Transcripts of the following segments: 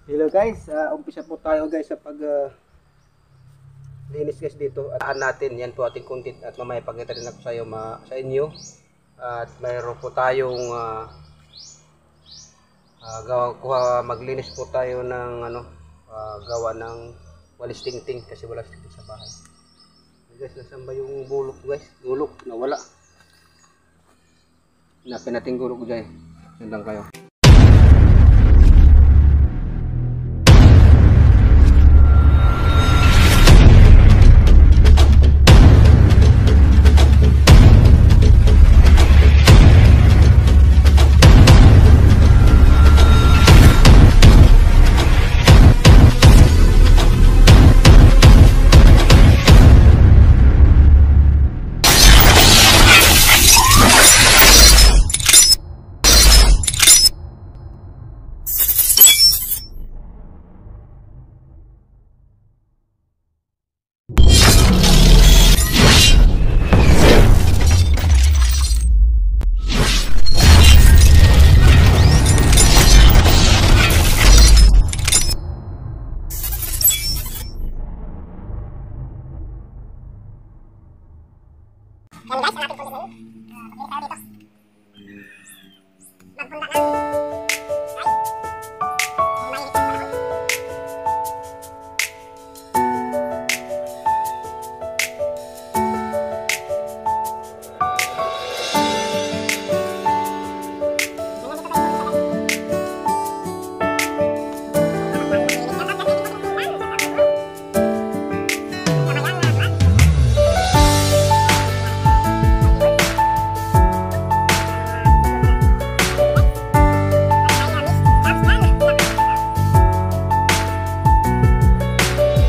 Hello guys, umpisa po tayo guys sa pag linis guys dito. At natin, yan po ating content at mamaya pagkita rin ako sa inyo. At mayroon po tayong maglinis po tayo ng gawa ng walis tingting kasi wala tingting sa bahay. Guys, nasan ba yung bulok guys? Bulok, nawala. Hanapin natin bulok dyan. Sandang kayo. Yan guys, ang ating content ngayon. Pagpili tayo dito. Magpunta ng guys. Mainit ang panahon.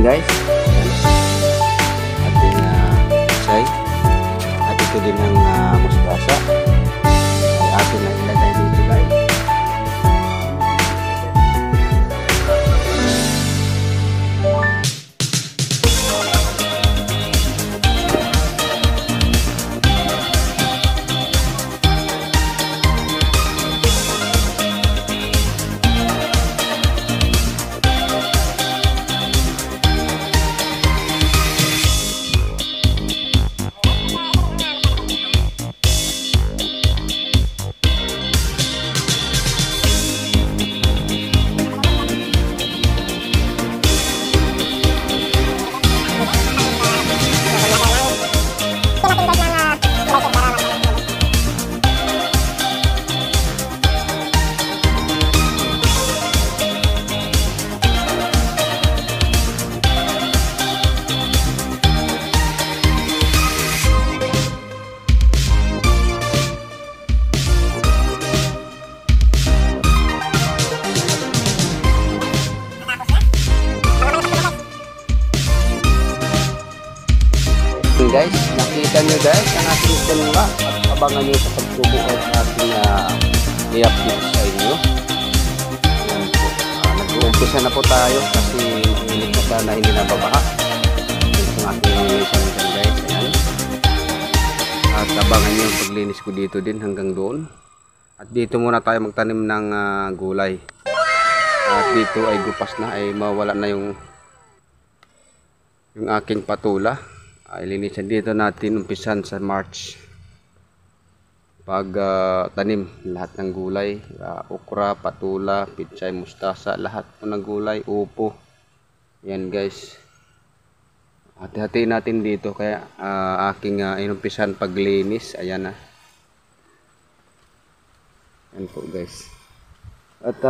Guys, ating say at ito din ang mustasa ay atin na ilagay dito guys. Guys, nakita nyo guys ang ating simula at abangan nyo sa pagsubukan sa ating i-update sa inyo. Nag-uumpisa na po tayo kasi hindi na sana hindi nababaha. Ito ang ating nilisan guys. Ayan. At abangan nyo yung paglinis ko dito din hanggang doon. At dito muna tayo magtanim ng gulay. At dito ay gupas na, ay mawala na yung aking patula. Ilinisan dito natin umpisan sa March pag tanim lahat ng gulay, okra, patula, pitsay, mustasa, lahat po ng gulay, upo. Yan guys, hati-hatiin natin dito kaya aking inumpisan paglinis. Ayan na, yan po guys. At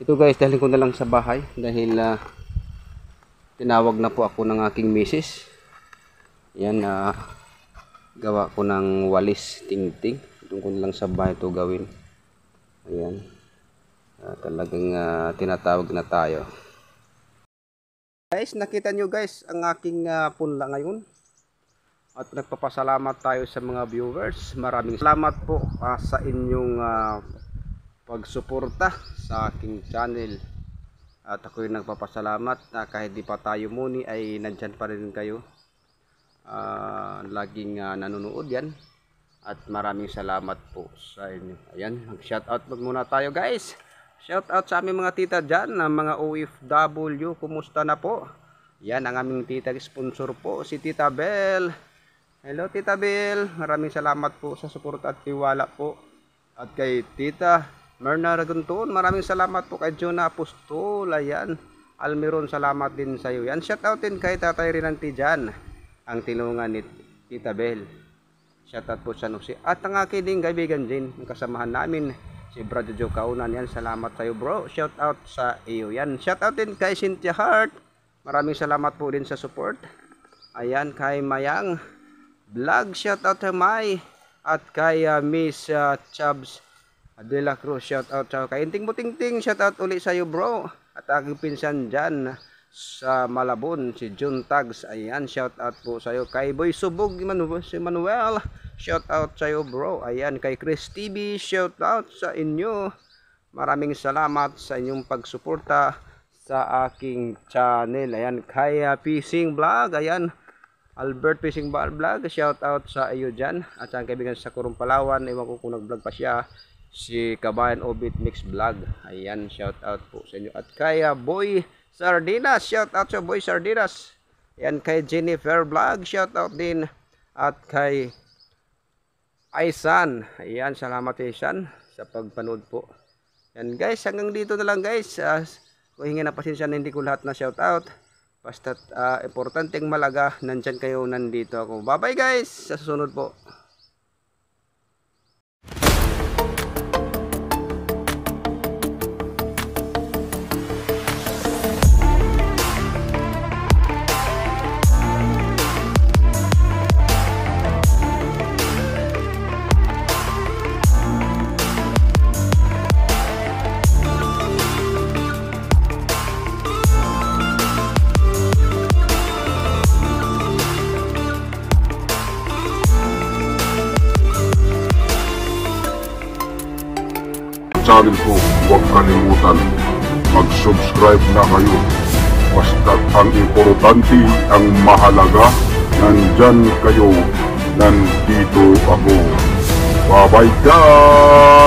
ito guys, dahil ko na lang sa bahay dahil tinawag na po ako ng aking misis. Yan, gawa ko ng walis tingting. Doon ko lang sa bahay ito gawin. Ayan. Talagang tinatawag na tayo. Guys, nakita nyo guys ang aking punla ngayon. At nagpapasalamat tayo sa mga viewers. Maraming salamat po sa inyong pagsuporta sa aking channel. At ako'y nagpapasalamat na kahit di pa tayo muni ay nandyan pa rin kayo. Laging nanonood yan. At maraming salamat po sa inyo. Ayan, mag-shoutout muna tayo guys. Shoutout sa aming mga tita dyan, mga OFW. Kumusta na po? Yan ang aming tita sponsor po, si Tita Bel. Hello Tita Bel. Maraming salamat po sa suporta at tiwala po. At kay Tita Merna Ragunton, maraming salamat po kay Jonah Apostol. Ayan, Almiron, salamat din sa iyo. Yan, shoutout din kay Tatay Rinanti dyan, ang tinungan ni Tita Bel. Shoutout po sa Nusi. At ang aking ding kaibigan din, ang kasamahan namin, si Brad Jojo Kaunan. Yan, salamat sa iyo bro. Shoutout sa iyo. Yan, shoutout din kay Cynthia Hart. Maraming salamat po din sa support. Ayan, kay Mayang Vlog, shoutout kay May. At kay Miss Chubbs De La Cruz, shoutout sa kay Inting Butingting. Shoutout ulit sa iyo bro. At aking pinsan dyan sa Malabon, si June Tags. Ayan, shoutout po sa iyo. Kay Boy Subog, si Manuel, shoutout sa iyo bro. Ayan, kay Chris TV, shoutout sa inyo. Maraming salamat sa inyong pagsuporta sa aking channel. Ayan, kay Fishing Vlog. Ayan, Albert Fishing Vlog, shoutout sa iyo dyan. At sa kaibigan sa Kurong Palawan, ewan ko kung nag-vlog pa siya, si Kabayan Obit Mix Vlog. Ayan, shoutout po sa inyo. At kay Boy Sardinas, shoutout sa Boy Sardinas. Ayan, kay Jennifer Vlog, shoutout din. At kay Aisan, ayan, salamat Aisan sa pagpanood po. Yan guys, hanggang dito na lang guys. Kung hingin na pasensya na hindi ko lahat na shoutout. Basta importanteng malaga, nandyan kayo, nandito ako. Bye bye guys, sa susunod po. Channel ko, huwag kalimutan mag-subscribe na kayo. Basta ang importante, ang mahalaga, nandyan kayo, nandito ako. Bye bye guys!